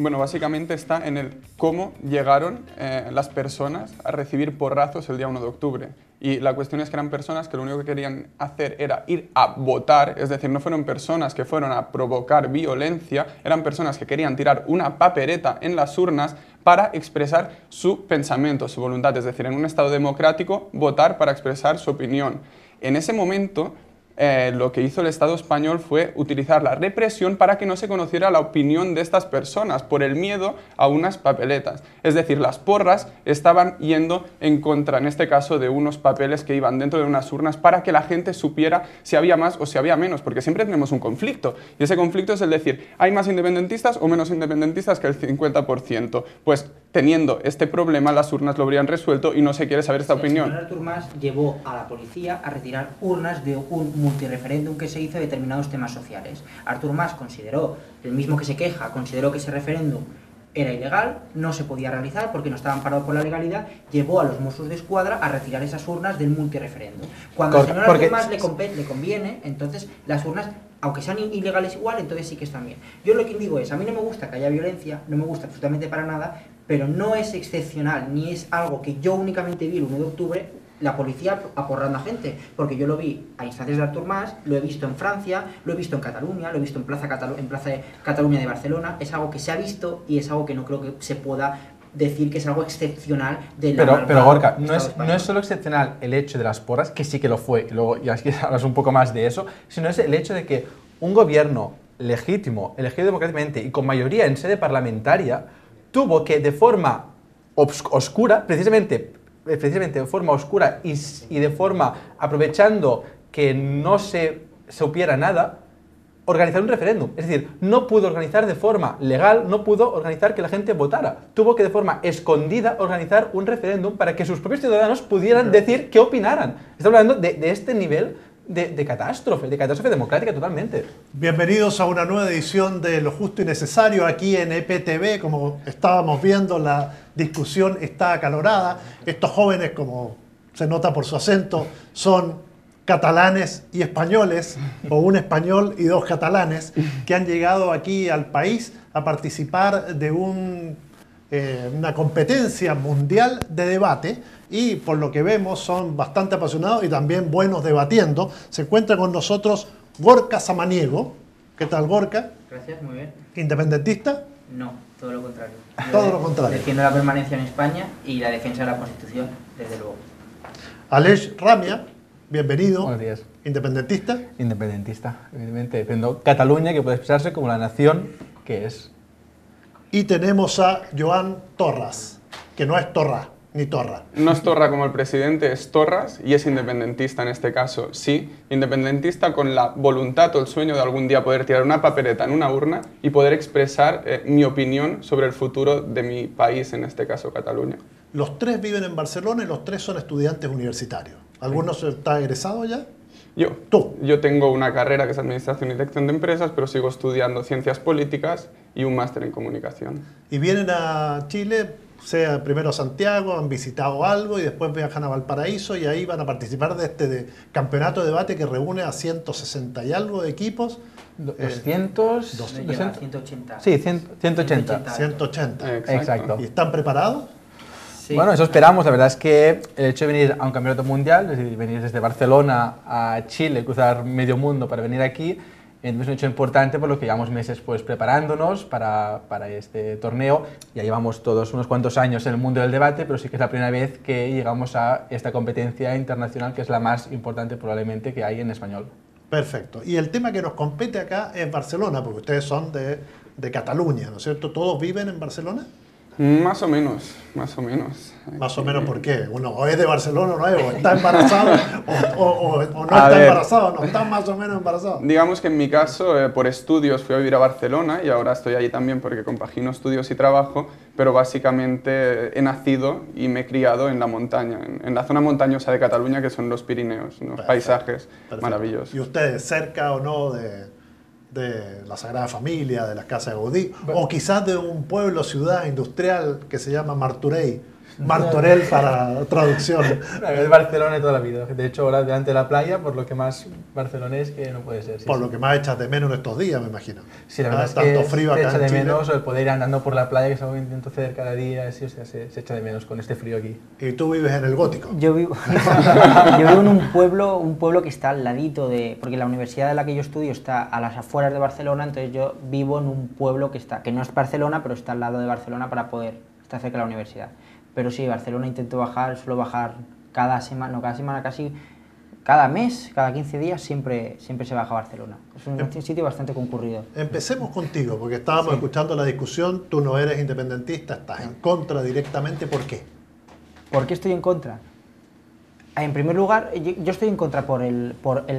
Bueno, básicamente está en el cómo llegaron las personas a recibir porrazos el día 1 de octubre. Y la cuestión es que eran personas que lo único que querían hacer era ir a votar, es decir, no fueron personas que fueron a provocar violencia, eran personas que querían tirar una papeleta en las urnas para expresar su pensamiento, su voluntad, es decir, en un Estado democrático, votar para expresar su opinión. En ese momento, lo que hizo el Estado español fue utilizar la represión para que no se conociera la opinión de estas personas por el miedo a unas papeletas. Es decir, las porras estaban yendo en contra, en este caso, de unos papeles que iban dentro de unas urnas para que la gente supiera si había más o si había menos, porque siempre tenemos un conflicto. Y ese conflicto es el decir, ¿hay más independentistas o menos independentistas que el 50%? Pues teniendo este problema, las urnas lo habrían resuelto y no se quiere saber esta opinión. El señor Artur Mas llevó a la policía a retirar urnas de un multireferéndum que se hizo de determinados temas sociales. Artur Mas consideró, el mismo que se queja, consideró que ese referéndum era ilegal, no se podía realizar porque no estaban parados por la legalidad, llevó a los Mossos de Escuadra a retirar esas urnas del multireferéndum. Cuando al señor Artur Mas le conviene, entonces las urnas, aunque sean ilegales igual, entonces sí que están bien. Yo lo que digo es, a mí no me gusta que haya violencia, no me gusta absolutamente para nada, pero no es excepcional, ni es algo que yo únicamente vi el 1 de octubre, la policía aporrando a gente, porque yo lo vi a instancias de Artur Mas, lo he visto en Francia, lo he visto en Cataluña, lo he visto en Plaza de Cataluña de Barcelona, es algo que se ha visto y es algo que no creo que se pueda decir que es algo excepcional de la pero Gorka, no es solo excepcional el hecho de las porras, que sí que lo fue, y luego ya es que hablas un poco más de eso, sino es el hecho de que un gobierno legítimo, elegido democráticamente y con mayoría en sede parlamentaria, tuvo que de forma oscura, precisamente de forma oscura y de forma aprovechando que no se supiera nada, organizar un referéndum. Es decir, no pudo organizar de forma legal, no pudo organizar que la gente votara. Tuvo que de forma escondida organizar un referéndum para que sus propios ciudadanos pudieran decir qué opinaran. Estamos hablando de este nivel de catástrofe democrática totalmente. Bienvenidos a una nueva edición de Lo Justo y Necesario aquí en EPTV. Como estábamos viendo, la discusión está acalorada. Estos jóvenes, como se nota por su acento, son catalanes y españoles, o un español y dos catalanes, que han llegado aquí al país a participar de una competencia mundial de debate, y por lo que vemos son bastante apasionados y también buenos debatiendo. Se encuentra con nosotros Gorka Samaniego. ¿Qué tal, Gorka? Gracias, muy bien. ¿Independentista? No, todo lo contrario. Todo lo contrario. Defiendo la permanencia en España y la defensa de la Constitución, desde luego. Aleix Ramia, bienvenido. Buenos días. ¿Independentista? Independentista, evidentemente. Defiendo Cataluña, que puede expresarse como la nación que es. Y tenemos a Joan Torras, que no es Torra, ni Torra. No es Torra como el presidente, es Torras y es independentista en este caso, sí. Independentista con la voluntad o el sueño de algún día poder tirar una papeleta en una urna y poder expresar mi opinión sobre el futuro de mi país, en este caso Cataluña. Los tres viven en Barcelona y los tres son estudiantes universitarios. ¿Algunos está egresado ya? Yo tengo una carrera que es Administración y Dirección de Empresas, pero sigo estudiando Ciencias Políticas y un máster en Comunicación. Y vienen a Chile, sea primero a Santiago, han visitado algo y después viajan a Valparaíso y ahí van a participar de este campeonato de debate que reúne a 160 y algo de equipos. 200... 180. Sí, 180. 180. Exacto. ¿Y están preparados? Sí. Bueno, eso esperamos. La verdad es que el hecho de venir a un campeonato mundial, es decir, venir desde Barcelona a Chile, cruzar medio mundo para venir aquí, es un hecho importante por lo que llevamos meses pues, preparándonos para este torneo. Ya llevamos todos unos cuantos años en el mundo del debate, pero sí que es la primera vez que llegamos a esta competencia internacional, que es la más importante probablemente que hay en español. Perfecto. Y el tema que nos compete acá es Barcelona, porque ustedes son de Cataluña, ¿no es cierto? ¿Todos viven en Barcelona? Más o menos, más o menos. Más o menos, ¿por qué? Uno o es de Barcelona o no es, o está embarazado o no está embarazado, no está más o menos embarazado. Digamos que en mi caso, por estudios fui a vivir a Barcelona y ahora estoy allí también porque compagino estudios y trabajo, pero básicamente he nacido y me he criado en la montaña, en la zona montañosa de Cataluña, que son los Pirineos, unos paisajes maravillosos. ¿Y ustedes cerca o no de la Sagrada Familia, de las casas de Gaudí, o quizás de un pueblo, ciudad industrial que se llama Martorell? Martorell para traducción. Es Barcelona toda la vida. De hecho, ahora delante de la playa, por lo que más barcelonés que no puede ser. Sí, Por sí. lo que más echas de menos en estos días, me imagino. Sí, la verdad es tanto que frío se acá echa en de Chile. menos el poder ir andando por la playa, que es algo que intento hacer cada día. Sí, o sea, se echa de menos con este frío aquí. Y tú vives en el Gótico. Yo vivo, yo vivo en un pueblo que está al ladito de... Porque la universidad en la que yo estudio está a las afueras de Barcelona, entonces yo vivo en un pueblo que no es Barcelona, pero está al lado de Barcelona para poder estar cerca de la universidad. Pero sí, Barcelona intento bajar, suelo bajar cada semana, casi cada mes, cada 15 días, siempre se baja a Barcelona. Es un sitio bastante concurrido. Empecemos contigo, porque estábamos escuchando la discusión, tú no eres independentista, estás en contra directamente, ¿por qué? ¿Por qué estoy en contra? En primer lugar, yo estoy en contra por el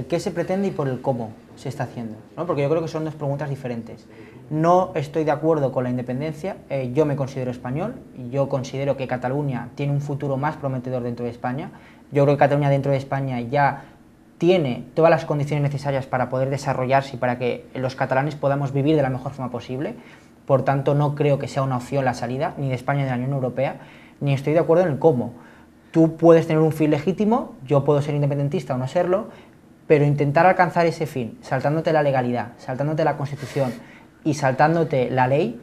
qué se pretende y por el cómo se está haciendo, ¿no? Porque yo creo que son dos preguntas diferentes. No estoy de acuerdo con la independencia, yo me considero español, yo considero que Cataluña tiene un futuro más prometedor dentro de España. Yo creo que Cataluña dentro de España ya tiene todas las condiciones necesarias para poder desarrollarse y para que los catalanes podamos vivir de la mejor forma posible. Por tanto, no creo que sea una opción la salida, ni de España ni de la Unión Europea, ni estoy de acuerdo en el cómo. Tú puedes tener un fin legítimo, yo puedo ser independentista o no serlo, pero intentar alcanzar ese fin, saltándote la legalidad, saltándote la Constitución y saltándote la ley,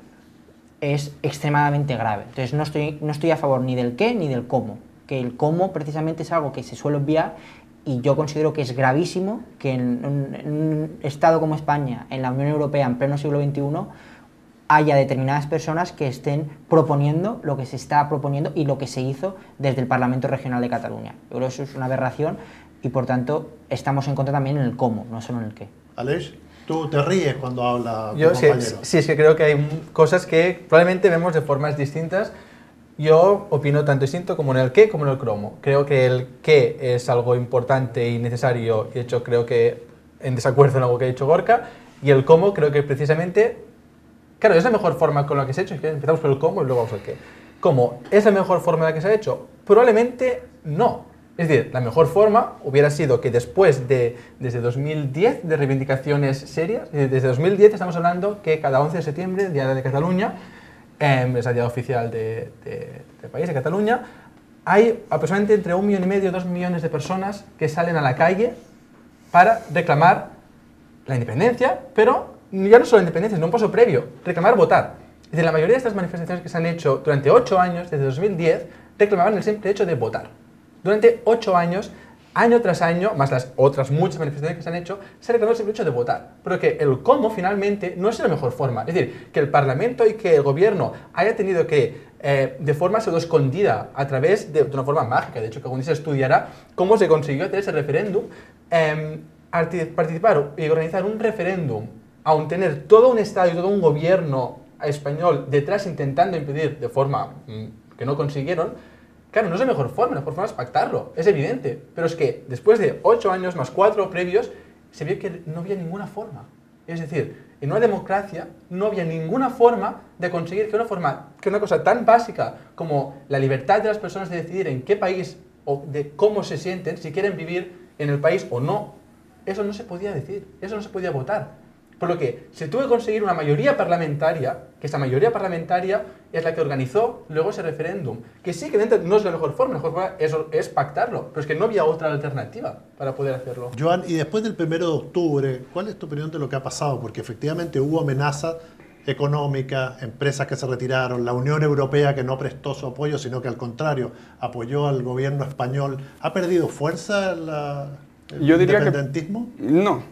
es extremadamente grave. Entonces no estoy a favor ni del qué ni del cómo, que el cómo precisamente es algo que se suele obviar y yo considero que es gravísimo que en un Estado como España, en la Unión Europea, en pleno siglo XXI, haya determinadas personas que estén proponiendo lo que se está proponiendo y lo que se hizo desde el Parlamento Regional de Cataluña. Yo creo que eso es una aberración y, por tanto, estamos en contra también en el cómo, no solo en el qué. Aleix, tú te ríes cuando habla tu Yo compañero. sí, es que creo que hay cosas que probablemente vemos de formas distintas. Yo opino tanto distinto como en el qué como en el cómo. Creo que el qué es algo importante y necesario, y de hecho creo que en desacuerdo en algo que ha dicho Gorka, y el cómo creo que precisamente, claro, es la mejor forma con la que se ha hecho, es que empezamos por el cómo y luego vamos al qué. ¿Cómo? ¿Es la mejor forma en la que se ha hecho? Probablemente no. Es decir, la mejor forma hubiera sido que después desde 2010, de reivindicaciones serias, desde 2010 estamos hablando que cada 11 de septiembre, Día de Cataluña, es el día oficial del país, de Cataluña, hay aproximadamente entre 1,5 millones y 2 millones de personas que salen a la calle para reclamar la independencia, pero ya no solo la independencia, sino un paso previo, reclamar votar. Es decir, la mayoría de estas manifestaciones que se han hecho durante 8 años, desde 2010, reclamaban el simple hecho de votar. Durante 8 años, año tras año, más las otras muchas manifestaciones que se han hecho, se reclamó el simple hecho de votar. Pero que el cómo finalmente no es la mejor forma. Es decir, que el Parlamento y que el Gobierno haya tenido que, de forma pseudo escondida, a través de una forma mágica, de hecho que algún día se estudiará cómo se consiguió hacer ese referéndum, participar y organizar un referéndum, aun tener todo un Estado y todo un Gobierno español detrás intentando impedir de forma que no consiguieron. Claro, no es la mejor forma es pactarlo, es evidente. Pero es que después de 8 años más 4 previos, se vio que no había ninguna forma. Es decir, en una democracia no había ninguna forma de conseguir que una cosa tan básica como la libertad de las personas de decidir en qué país o de cómo se sienten, si quieren vivir en el país o no, eso no se podía decir, eso no se podía votar. Por lo que se tuvo que conseguir una mayoría parlamentaria, que esa mayoría parlamentaria es la que organizó luego ese referéndum. Que sí, que no es la mejor forma es pactarlo, pero es que no había otra alternativa para poder hacerlo. Joan, y después del 1 de octubre, ¿cuál es tu opinión de lo que ha pasado? Porque efectivamente hubo amenazas económicas, empresas que se retiraron, la Unión Europea que no prestó su apoyo, sino que al contrario, apoyó al gobierno español. ¿Ha perdido fuerza el independentismo? No.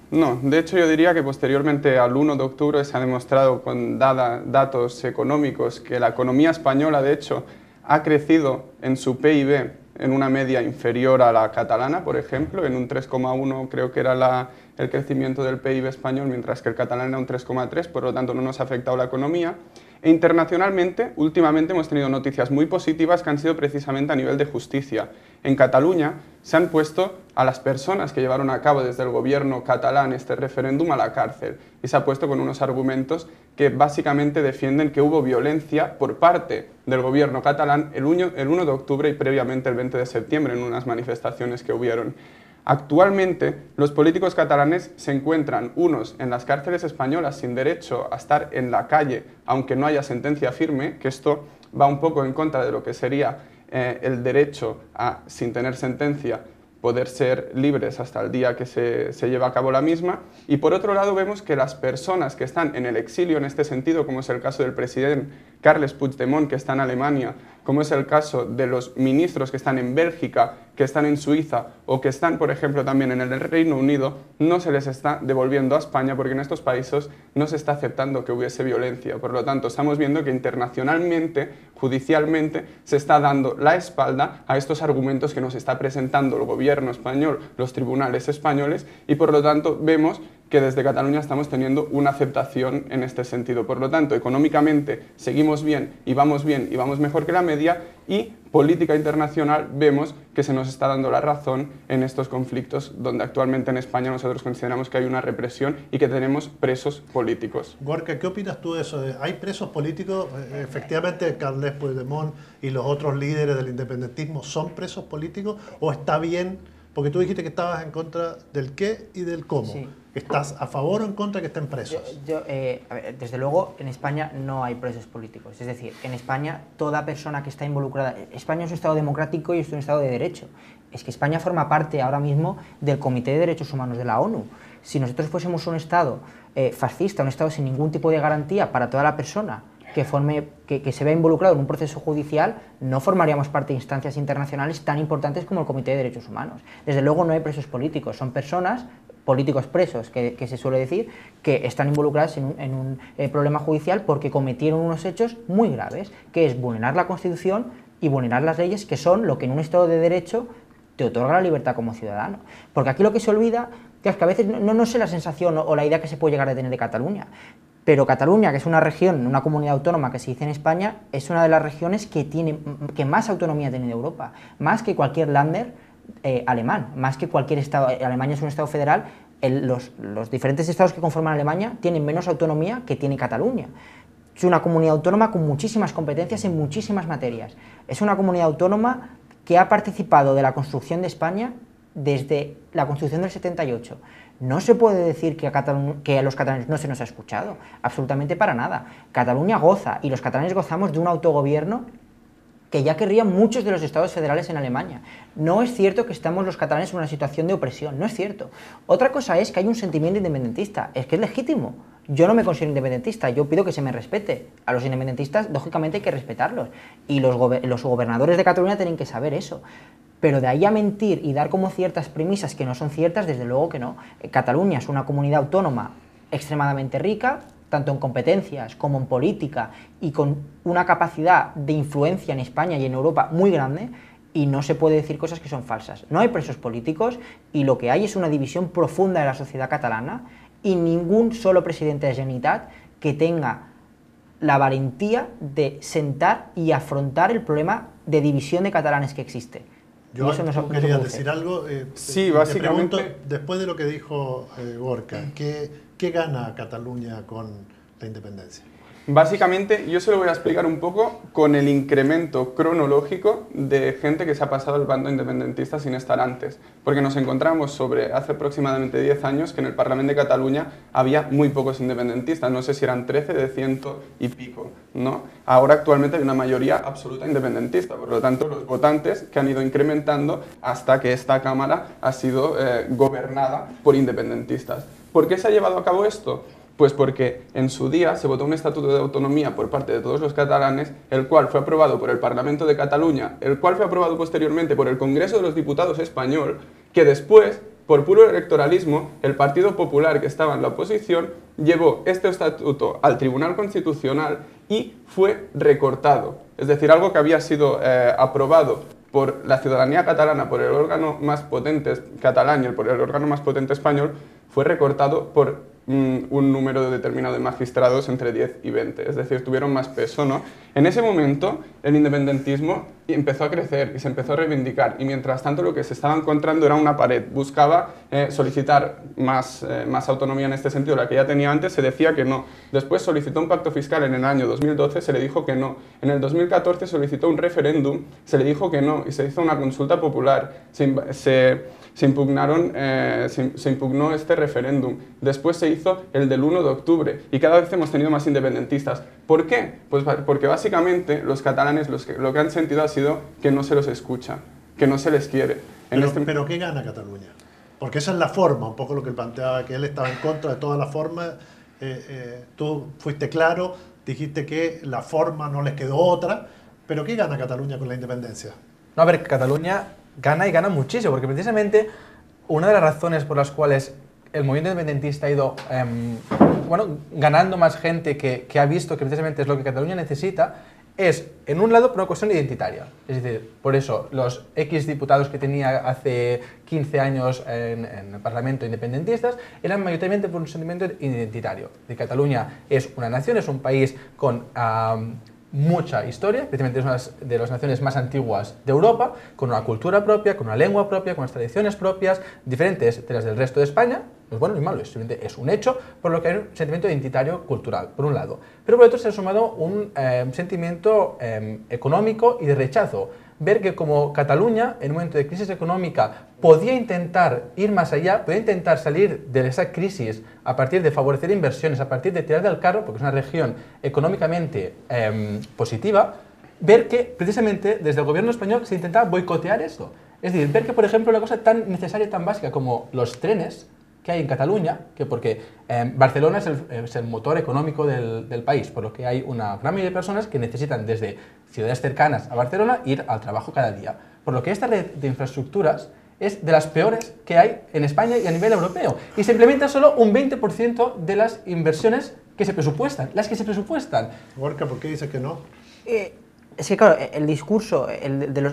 De hecho, yo diría que posteriormente al 1 de octubre se ha demostrado con datos económicos que la economía española, de hecho, ha crecido en su PIB en una media inferior a la catalana, por ejemplo, en un 3,1 creo que era el crecimiento del PIB español, mientras que el catalán era un 3,3, por lo tanto no nos ha afectado la economía. E internacionalmente, últimamente hemos tenido noticias muy positivas que han sido precisamente a nivel de justicia. En Cataluña se han puesto a las personas que llevaron a cabo desde el gobierno catalán este referéndum a la cárcel y se ha puesto con unos argumentos que básicamente defienden que hubo violencia por parte del gobierno catalán el 1 de octubre y previamente el 20 de septiembre en unas manifestaciones que hubieron. Actualmente, los políticos catalanes se encuentran unos en las cárceles españolas sin derecho a estar en la calle, aunque no haya sentencia firme, que esto va un poco en contra de lo que sería el derecho a, sin tener sentencia, poder ser libres hasta el día que se lleva a cabo la misma. Y por otro lado vemos que las personas que están en el exilio en este sentido, como es el caso del presidente Carles Puigdemont, que está en Alemania, como es el caso de los ministros que están en Bélgica, que están en Suiza o que están, por ejemplo, también en el Reino Unido, no se les está devolviendo a España porque en estos países no se está aceptando que hubiese violencia. Por lo tanto, estamos viendo que internacionalmente, judicialmente, se está dando la espalda a estos argumentos que nos está presentando el gobierno español, los tribunales españoles, y por lo tanto vemos que desde Cataluña estamos teniendo una aceptación en este sentido. Por lo tanto, económicamente seguimos bien y vamos mejor que la media, y política internacional vemos que se nos está dando la razón en estos conflictos donde actualmente en España nosotros consideramos que hay una represión y que tenemos presos políticos. Gorka, ¿qué opinas tú de eso? ¿Hay presos políticos? Efectivamente, Carles Puigdemont y los otros líderes del independentismo son presos políticos, ¿o está bien? Porque tú dijiste que estabas en contra del qué y del cómo. Sí. ¿Estás a favor o en contra de que estén presos? A ver, desde luego, en España no hay presos políticos. Es decir, en España, toda persona que está involucrada... España es un Estado democrático y es un Estado de derecho. Es que España forma parte ahora mismo del Comité de Derechos Humanos de la ONU. Si nosotros fuésemos un Estado fascista, un Estado sin ningún tipo de garantía para toda la persona que se vea involucrado en un proceso judicial, no formaríamos parte de instancias internacionales tan importantes como el Comité de Derechos Humanos. Desde luego no hay presos políticos, son personas, políticos presos, que se suele decir, que están involucradas en un problema judicial porque cometieron unos hechos muy graves, que es vulnerar la Constitución y vulnerar las leyes, que son lo que en un Estado de Derecho te otorga la libertad como ciudadano. Porque aquí lo que se olvida es que a veces no sé la sensación o la idea que se puede llegar a tener de Cataluña, pero Cataluña, que es una región, una comunidad autónoma que se dice en España, es una de las regiones que más autonomía tiene de Europa, más que cualquier Länder alemán, más que cualquier estado. Alemania es un estado federal, los diferentes estados que conforman Alemania tienen menos autonomía que tiene Cataluña. Es una comunidad autónoma con muchísimas competencias en muchísimas materias. Es una comunidad autónoma que ha participado de la construcción de España desde la Constitución del 78. No se puede decir que a los catalanes no se nos ha escuchado, absolutamente para nada. Cataluña goza, y los catalanes gozamos de un autogobierno que ya querrían muchos de los estados federales en Alemania. No es cierto que estamos los catalanes en una situación de opresión, no es cierto. Otra cosa es que hay un sentimiento independentista, es que es legítimo. Yo no me considero independentista, yo pido que se me respete. A los independentistas, lógicamente, hay que respetarlos. Y los gobernadores de Cataluña tienen que saber eso. Pero de ahí a mentir y dar como ciertas premisas que no son ciertas, desde luego que no. Cataluña es una comunidad autónoma extremadamente rica, tanto en competencias como en política, y con una capacidad de influencia en España y en Europa muy grande, y no se puede decir cosas que son falsas. No hay presos políticos, y lo que hay es una división profunda de la sociedad catalana, y ningún solo presidente de la Generalitat que tenga la valentía de sentar y afrontar el problema de división de catalanes que existe. Yo ¿tú querías decir algo? Sí, básicamente... Te pregunto, después de lo que dijo Gorka, ¿qué gana Cataluña con la independencia? Básicamente, yo se lo voy a explicar un poco con el incremento cronológico de gente que se ha pasado al bando independentista sin estar antes. Porque nos encontramos hace aproximadamente 10 años que en el Parlamento de Cataluña había muy pocos independentistas, no sé si eran 13 de 100 y pico, ¿no? Ahora actualmente hay una mayoría absoluta independentista, por lo tanto los votantes que han ido incrementando hasta que esta Cámara ha sido gobernada por independentistas. ¿Por qué se ha llevado a cabo esto? Pues porque en su día se votó un estatuto de autonomía por parte de todos los catalanes, el cual fue aprobado por el Parlamento de Cataluña, el cual fue aprobado posteriormente por el Congreso de los Diputados español, que después, por puro electoralismo, el Partido Popular, que estaba en la oposición, llevó este estatuto al Tribunal Constitucional y fue recortado. Es decir, algo que había sido aprobado por la ciudadanía catalana, por el órgano más potente catalán y por el órgano más potente español, fue recortado por un número determinado de magistrados entre 10 y 20, es decir, tuvieron más peso, ¿no? En ese momento el independentismo empezó a crecer y se empezó a reivindicar, y mientras tanto lo que se estaba encontrando era una pared. Buscaba solicitar más autonomía en este sentido, la que ya tenía antes, se decía que no. Después solicitó un pacto fiscal en el año 2012, se le dijo que no. En el 2014 solicitó un referéndum, se le dijo que no, y se hizo una consulta popular. se impugnó este referéndum. Después se hizo el del 1 de octubre y cada vez hemos tenido más independentistas. ¿Por qué? Pues porque básicamente los catalanes lo que han sentido ha sido que no se los escucha, que no se les quiere. Pero ¿qué gana Cataluña? Porque esa es la forma, un poco lo que él planteaba, que él estaba en contra de todas las formas. Tú fuiste claro, dijiste que la forma no les quedó otra, pero ¿qué gana Cataluña con la independencia? No, a ver, Cataluña gana y gana muchísimo, porque precisamente una de las razones por las cuales el movimiento independentista ha ido ganando más gente que ha visto que precisamente es lo que Cataluña necesita, es, en un lado, por una cuestión identitaria. Es decir, por eso, los X diputados que tenía hace 15 años en el Parlamento independentistas eran mayoritariamente por un sentimiento identitario. De Cataluña es una nación, es un país con mucha historia, precisamente es una de las naciones más antiguas de Europa, con una cultura propia, con una lengua propia, con unas tradiciones propias, diferentes de las del resto de España. No es bueno ni malo, simplemente es un hecho, por lo que hay un sentimiento identitario cultural, por un lado. Pero por otro se ha sumado un sentimiento económico y de rechazo. Ver que como Cataluña, en un momento de crisis económica, podía intentar ir más allá, podía intentar salir de esa crisis a partir de favorecer inversiones, a partir de tirar del carro, porque es una región económicamente positiva, ver que precisamente desde el gobierno español se intentaba boicotear esto. Es decir, ver que, por ejemplo, una cosa tan necesaria, tan básica como los trenes que hay en Cataluña, que porque Barcelona es el motor económico del país, por lo que hay una gran mayoría de personas que necesitan desde ciudades cercanas a Barcelona ir al trabajo cada día. Por lo que esta red de infraestructuras es de las peores que hay en España y a nivel europeo. Y se implementa solo un 20% de las inversiones que se presupuestan, las que se presupuestan. Gorka, ¿por qué dices que no? Es que claro, el discurso,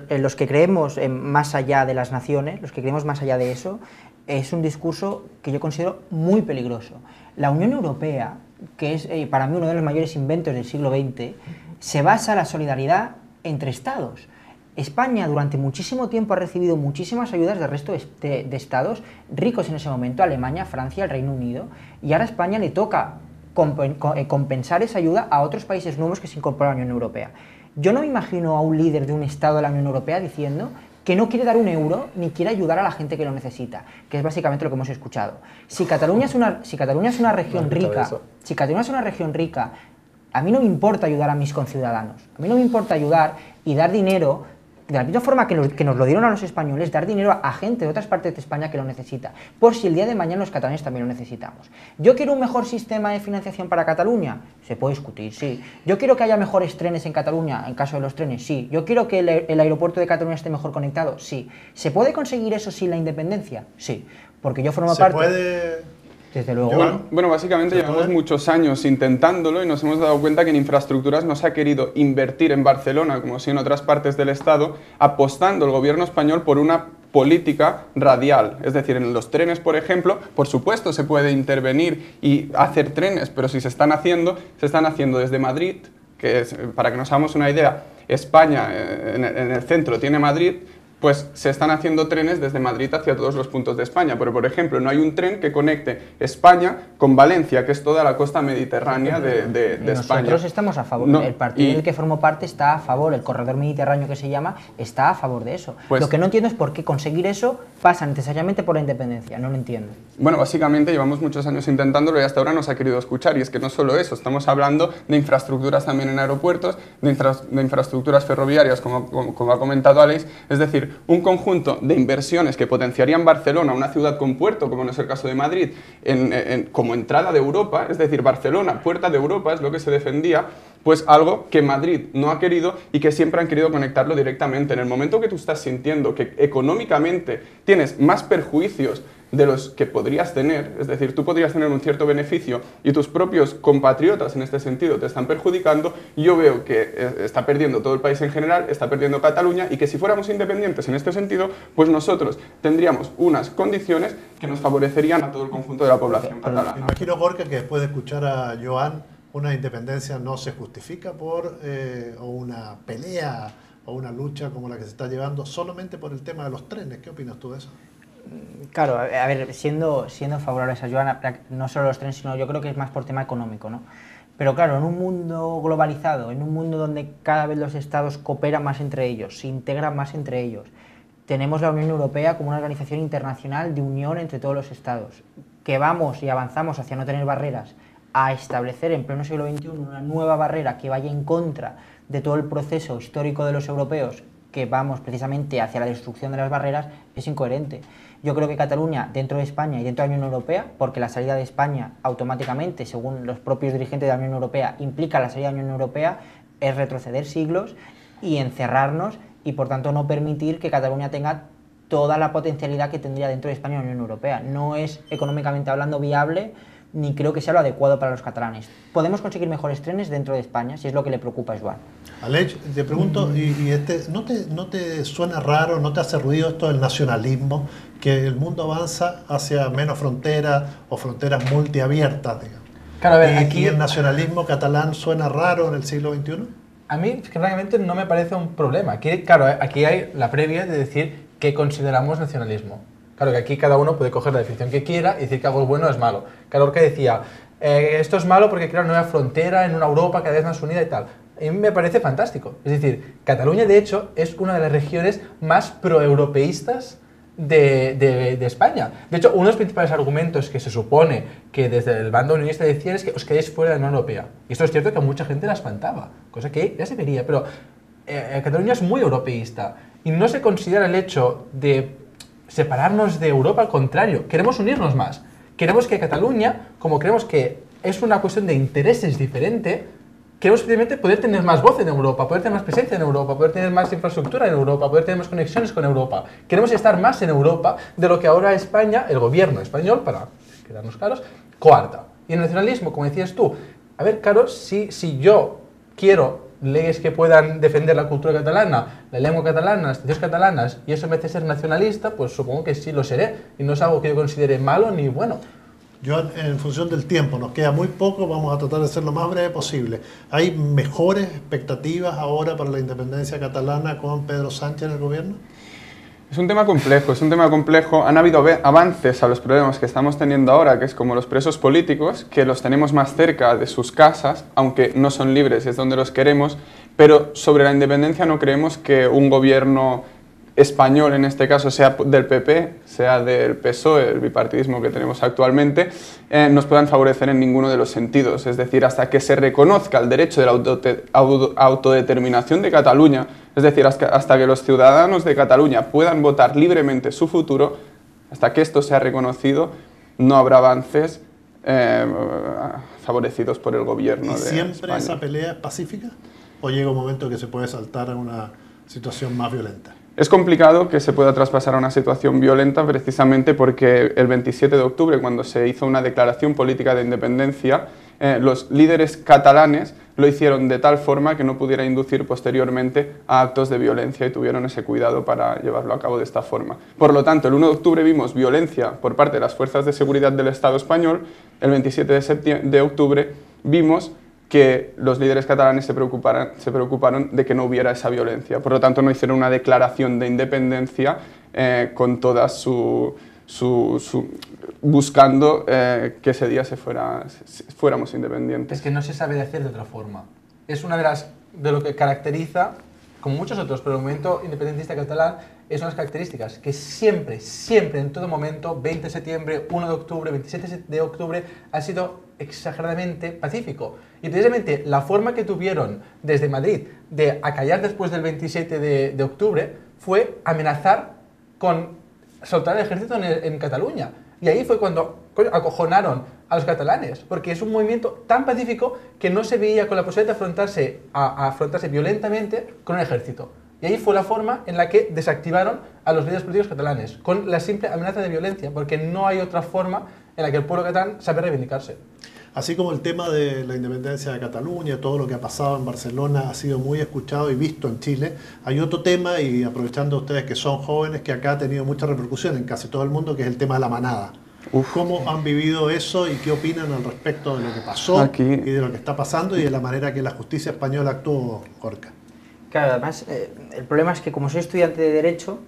los que creemos más allá de las naciones, los que creemos más allá de eso, es un discurso que yo considero muy peligroso. La Unión Europea, que es para mí uno de los mayores inventos del siglo XX, se basa en la solidaridad entre Estados. España durante muchísimo tiempo ha recibido muchísimas ayudas del resto de estados ricos en ese momento, Alemania, Francia, el Reino Unido, y ahora a España le toca compensar esa ayuda a otros países nuevos que se incorporan a la Unión Europea. Yo no me imagino a un líder de un estado de la Unión Europea diciendo que no quiere dar un euro ni quiere ayudar a la gente que lo necesita, que es básicamente lo que hemos escuchado. Si Cataluña es una región rica, a mí no me importa ayudar a mis conciudadanos, a mí no me importa ayudar y dar dinero, de la misma forma que nos lo dieron a los españoles, dar dinero a gente de otras partes de España que lo necesita, por si el día de mañana los catalanes también lo necesitamos. ¿Yo quiero un mejor sistema de financiación para Cataluña? Se puede discutir, sí. ¿Yo quiero que haya mejores trenes en Cataluña, en caso de los trenes? Sí. ¿Yo quiero que el aeropuerto de Cataluña esté mejor conectado? Sí. ¿Se puede conseguir eso sin la independencia? Sí. Porque yo formo parte... ¿Se puede...? Desde luego. Bueno, básicamente llevamos muchos años intentándolo y nos hemos dado cuenta que en infraestructuras no se ha querido invertir en Barcelona, como si en otras partes del Estado, apostando el gobierno español por una política radial. Es decir, en los trenes, por ejemplo, por supuesto se puede intervenir y hacer trenes, pero si se están haciendo desde Madrid, que es, para que nos hagamos una idea, España en el centro tiene Madrid, pues se están haciendo trenes desde Madrid hacia todos los puntos de España. Pero, por ejemplo, no hay un tren que conecte España con Valencia, que es toda la costa mediterránea de España. Nosotros estamos a favor. El partido del que formo parte está a favor, el corredor mediterráneo que se llama, está a favor de eso. Pues, lo que no entiendo es por qué conseguir eso pasa necesariamente por la independencia. No lo entiendo. Bueno, básicamente llevamos muchos años intentándolo y hasta ahora no se ha querido escuchar. Y es que no solo eso, estamos hablando de infraestructuras también en aeropuertos, de infraestructuras ferroviarias, como ha comentado Alex. Es decir, un conjunto de inversiones que potenciarían Barcelona, una ciudad con puerto, como no es el caso de Madrid, como entrada de Europa, es decir, Barcelona, puerta de Europa, es lo que se defendía, pues algo que Madrid no ha querido y que siempre han querido conectarlo directamente. En el momento que tú estás sintiendo que económicamente tienes más perjuicios de los que podrías tener, es decir, tú podrías tener un cierto beneficio y tus propios compatriotas en este sentido te están perjudicando, yo veo que está perdiendo todo el país en general, está perdiendo Cataluña y que si fuéramos independientes en este sentido, pues nosotros tendríamos unas condiciones que nos favorecerían a todo el conjunto de la población catalana. Me imagino, Gorka, que después de escuchar a Joan, una independencia no se justifica por o una pelea o una lucha como la que se está llevando solamente por el tema de los trenes. ¿Qué opinas tú de eso? Claro, a ver, siendo favorables a Joan, no solo los trenes, sino yo creo que es más por tema económico, ¿no? Pero claro, en un mundo globalizado, en un mundo donde cada vez los estados cooperan más entre ellos, se integran más entre ellos, tenemos la Unión Europea como una organización internacional de unión entre todos los estados, que vamos y avanzamos hacia no tener barreras, a establecer en pleno siglo XXI una nueva barrera que vaya en contra de todo el proceso histórico de los europeos, que vamos precisamente hacia la destrucción de las barreras, es incoherente. Yo creo que Cataluña, dentro de España y dentro de la Unión Europea, porque la salida de España automáticamente, según los propios dirigentes de la Unión Europea, implica la salida de la Unión Europea, es retroceder siglos y encerrarnos y por tanto no permitir que Cataluña tenga toda la potencialidad que tendría dentro de España y la Unión Europea. No es económicamente hablando viable, ni creo que sea lo adecuado para los catalanes. Podemos conseguir mejores trenes dentro de España, si es lo que le preocupa a Joan. Aleix, te pregunto, ¿no te suena raro, no te hace ruido esto del nacionalismo, que el mundo avanza hacia menos fronteras o fronteras multiabiertas, digamos? Claro, a ver, ¿Y aquí el nacionalismo catalán suena raro en el siglo XXI? a mí realmente no me parece un problema. Aquí, claro, aquí hay la previa de decir qué consideramos nacionalismo. Claro que aquí cada uno puede coger la definición que quiera y decir que algo es bueno o es malo. Claro que decía, esto es malo porque crea una nueva frontera en una Europa cada vez más unida y tal. A mí me parece fantástico. Es decir, Cataluña de hecho es una de las regiones más proeuropeístas de España. De hecho, uno de los principales argumentos que se supone que desde el bando unionista decían es que os quedéis fuera de la Unión Europea. Y esto es cierto que a mucha gente la espantaba, cosa que ya se vería, pero Cataluña es muy europeísta y no se considera el hecho de separarnos de Europa, al contrario, queremos unirnos más. Queremos que Cataluña, como creemos que es una cuestión de intereses diferente, queremos simplemente poder tener más voz en Europa, poder tener más presencia en Europa, poder tener más infraestructura en Europa, poder tener más conexiones con Europa. Queremos estar más en Europa de lo que ahora España, el gobierno español, para quedarnos claros, coarta. Y el nacionalismo, como decías tú, a ver, claro, si yo quiero leyes que puedan defender la cultura catalana, la lengua catalana, las tradiciones catalanas, y eso me hace ser nacionalista, pues supongo que sí lo seré. Y no es algo que yo considere malo ni bueno. Yo, en función del tiempo, nos queda muy poco, vamos a tratar de ser lo más breve posible. ¿Hay mejores expectativas ahora para la independencia catalana con Pedro Sánchez en el gobierno? Es un tema complejo, es un tema complejo. Han habido avances a los problemas que estamos teniendo ahora, que es como los presos políticos, que los tenemos más cerca de sus casas, aunque no son libres, es donde los queremos, pero sobre la independencia no creemos que un gobierno español, en este caso, sea del PP, sea del PSOE, el bipartidismo que tenemos actualmente, nos puedan favorecer en ninguno de los sentidos. Es decir, hasta que se reconozca el derecho de la autodeterminación de Cataluña, es decir, hasta que los ciudadanos de Cataluña puedan votar libremente su futuro, hasta que esto sea reconocido, no habrá avances favorecidos por el gobierno de España. ¿Y siempre esa pelea es pacífica? ¿O llega un momento que se puede saltar a una situación más violenta? Es complicado que se pueda traspasar a una situación violenta precisamente porque el 27 de octubre, cuando se hizo una declaración política de independencia, los líderes catalanes lo hicieron de tal forma que no pudiera inducir posteriormente a actos de violencia y tuvieron ese cuidado para llevarlo a cabo de esta forma. Por lo tanto, el 1 de octubre vimos violencia por parte de las fuerzas de seguridad del Estado español, el 27 de octubre vimos que los líderes catalanes se preocuparon de que no hubiera esa violencia. Por lo tanto, no hicieron una declaración de independencia con toda buscando que ese día fuéramos independientes. Es que no se sabe de hacer de otra forma. Es una de lo que caracteriza, como muchos otros, pero el movimiento independentista catalán es unas características que siempre, en todo momento, 20 de septiembre, 1 de octubre, 27 de octubre, ha sido exageradamente pacífico. Y precisamente la forma que tuvieron desde Madrid de acallar después del 27 de octubre fue amenazar con soltar el ejército en Cataluña. Y ahí fue cuando acojonaron a los catalanes, porque es un movimiento tan pacífico que no se veía con la posibilidad de afrontarse violentamente con un ejército. Y ahí fue la forma en la que desactivaron a los líderes políticos catalanes, con la simple amenaza de violencia, porque no hay otra forma en la que el pueblo catalán sabe reivindicarse. Así como el tema de la independencia de Cataluña, todo lo que ha pasado en Barcelona ha sido muy escuchado y visto en Chile, hay otro tema, y aprovechando ustedes que son jóvenes, que acá ha tenido mucha repercusión en casi todo el mundo, que es el tema de la manada. ¿Cómo han vivido eso y qué opinan al respecto de lo que pasó Aquí y de lo que está pasando y de la manera que la justicia española actuó, Gorka? Claro, además, el problema es que como soy estudiante de Derecho,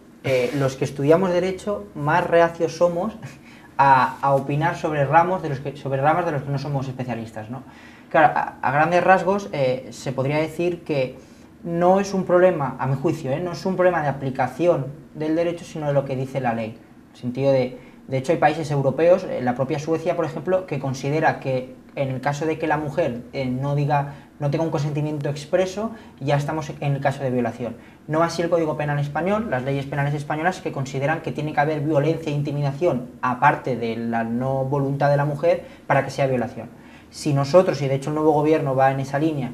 los que estudiamos Derecho más reacios somos a opinar sobre ramas de los que no somos especialistas, ¿no? Claro, a grandes rasgos se podría decir que no es un problema, a mi juicio, no es un problema de aplicación del derecho, sino de lo que dice la ley. En el sentido de hecho, hay países europeos, la propia Suecia, por ejemplo, que considera que en el caso de que la mujer no tenga un consentimiento expreso, ya estamos en el caso de violación. No así el Código Penal español, las leyes penales españolas, que consideran que tiene que haber violencia e intimidación, aparte de la no voluntad de la mujer, para que sea violación. Si nosotros, y de hecho el nuevo gobierno va en esa línea,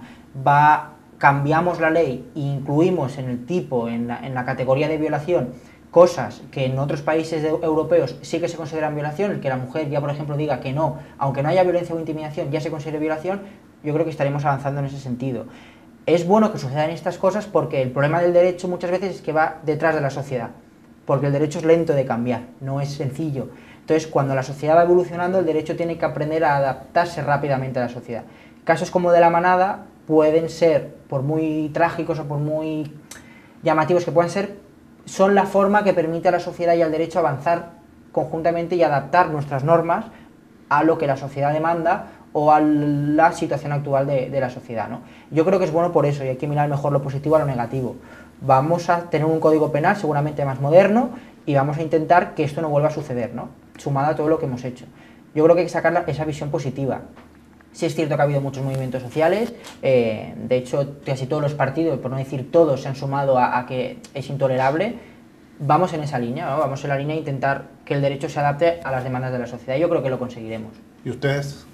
cambiamos la ley e incluimos en el tipo, en la categoría de violación, cosas que en otros países europeos sí que se consideran violación, el que la mujer ya, por ejemplo, diga que no, aunque no haya violencia o intimidación, ya se considere violación, yo creo que estaremos avanzando en ese sentido. Es bueno que sucedan estas cosas porque el problema del derecho muchas veces es que va detrás de la sociedad, porque el derecho es lento de cambiar, no es sencillo. Entonces, cuando la sociedad va evolucionando, el derecho tiene que aprender a adaptarse rápidamente a la sociedad. Casos como de la manada pueden ser, por muy trágicos o por muy llamativos que puedan ser, son la forma que permite a la sociedad y al derecho avanzar conjuntamente y adaptar nuestras normas a lo que la sociedad demanda o a la situación actual de la sociedad, ¿no? Yo creo que es bueno por eso, y hay que mirar mejor lo positivo a lo negativo. Vamos a tener un código penal seguramente más moderno y vamos a intentar que esto no vuelva a suceder, ¿no? Sumado a todo lo que hemos hecho. Yo creo que hay que sacar esa visión positiva. Sí es cierto que ha habido muchos movimientos sociales, de hecho casi todos los partidos, por no decir todos, se han sumado a que es intolerable. Vamos en esa línea, ¿no? Vamos en la línea de intentar que el derecho se adapte a las demandas de la sociedad. Yo creo que lo conseguiremos. ¿Y ustedes?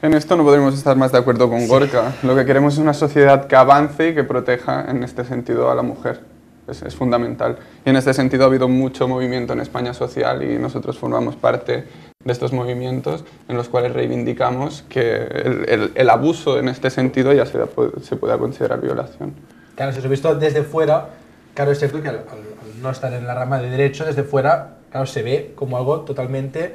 En esto no podemos estar más de acuerdo con Gorka. Lo que queremos es una sociedad que avance y que proteja en este sentido a la mujer. Es fundamental. Y en este sentido ha habido mucho movimiento en España social y nosotros formamos parte de estos movimientos en los cuales reivindicamos que el abuso en este sentido ya se pueda considerar violación. Claro, si os he visto desde fuera, claro, es cierto que al no estar en la rama de derecho, desde fuera, claro, se ve como algo totalmente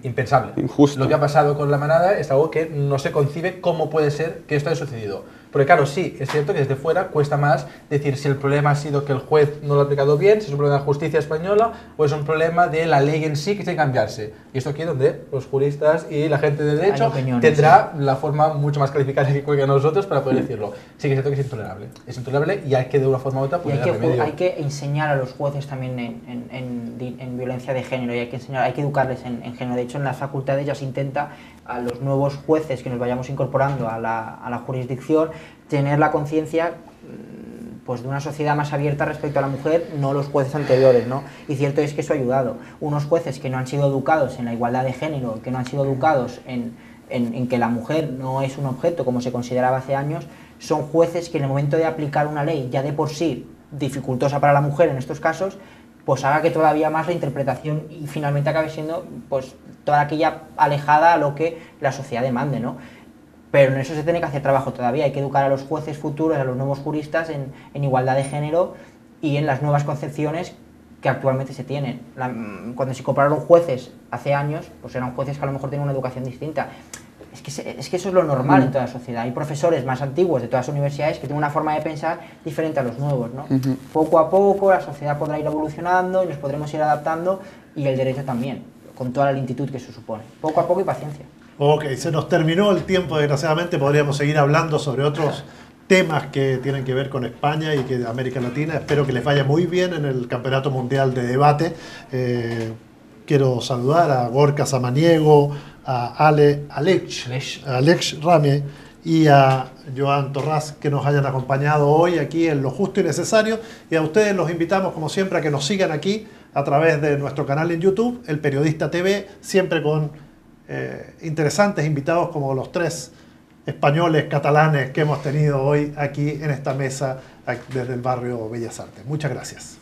impensable. Injusto. Lo que ha pasado con la manada es algo que no se concibe cómo puede ser que esto haya sucedido. Porque claro, sí, es cierto que desde fuera cuesta más decir si el problema ha sido que el juez no lo ha aplicado bien, si es un problema de la justicia española o es un problema de la ley en sí que tiene que cambiarse. Y esto aquí es donde los juristas y la gente de derecho tendrá la forma mucho más calificada que nosotros para poder decirlo. Sí que es cierto que es intolerable. Es intolerable y hay que de una forma u otra poner remedio. Hay que enseñar a los jueces también en violencia de género y hay que educarles en género. De hecho, en las facultades ya se intenta a los nuevos jueces que nos vayamos incorporando a la jurisdicción tener la conciencia pues de una sociedad más abierta respecto a la mujer, no los jueces anteriores, ¿no? Y cierto es que eso ha ayudado. Unos jueces que no han sido educados en la igualdad de género, que no han sido educados en que la mujer no es un objeto como se consideraba hace años, son jueces que en el momento de aplicar una ley ya de por sí dificultosa para la mujer en estos casos, pues haga que todavía más la interpretación y finalmente acabe siendo pues toda aquella alejada a lo que la sociedad demande, ¿no? Pero en eso se tiene que hacer trabajo todavía, hay que educar a los jueces futuros, a los nuevos juristas en igualdad de género y en las nuevas concepciones que actualmente se tienen. Cuando se incorporaron jueces hace años, pues eran jueces que a lo mejor tenían una educación distinta. Es que eso es lo normal en toda la sociedad. Hay profesores más antiguos de todas las universidades que tienen una forma de pensar diferente a los nuevos, ¿no? Poco a poco la sociedad podrá ir evolucionando y nos podremos ir adaptando y el derecho también, con toda la lentitud que eso supone. Poco a poco y paciencia. Ok, se nos terminó el tiempo, desgraciadamente. Podríamos seguir hablando sobre otros temas que tienen que ver con España y que de América Latina. Espero que les vaya muy bien en el Campeonato Mundial de Debate. Quiero saludar a Gorka Samaniego, a Alex Rame y a Joan Torras que nos hayan acompañado hoy aquí en Lo Justo y Necesario. Y a ustedes los invitamos, como siempre, a que nos sigan aquí a través de nuestro canal en YouTube, El Periodista TV, siempre con interesantes invitados como los 3 españoles catalanes que hemos tenido hoy aquí en esta mesa desde el barrio Bellas Artes. Muchas gracias.